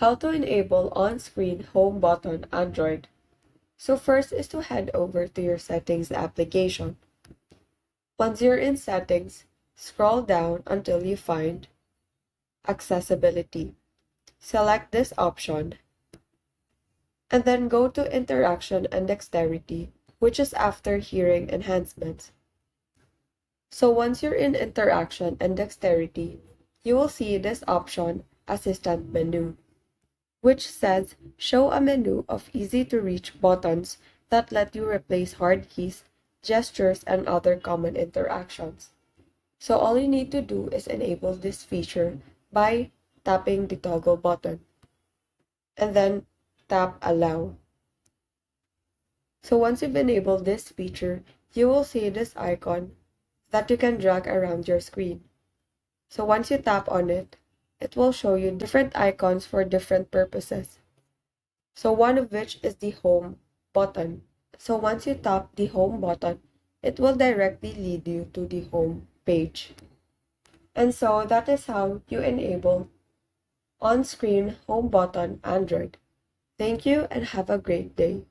How to enable on-screen home button Android. So first is to head over to your settings application. Once you're in settings, scroll down until you find accessibility. Select this option and then go to interaction and dexterity, which is after hearing enhancements. So once you're in interaction and dexterity, you will see this option, assistant menu, which says show a menu of easy-to-reach buttons that let you replace hard keys, gestures, and other common interactions. So all you need to do is enable this feature by tapping the toggle button and then tap allow. So once you've enabled this feature, you will see this icon that you can drag around your screen. So once you tap on it, it will show you different icons for different purposes. So one of which is the home button. So once you tap the home button, it will directly lead you to the home page. And so that is how you enable on-screen home button Android. Thank you and have a great day.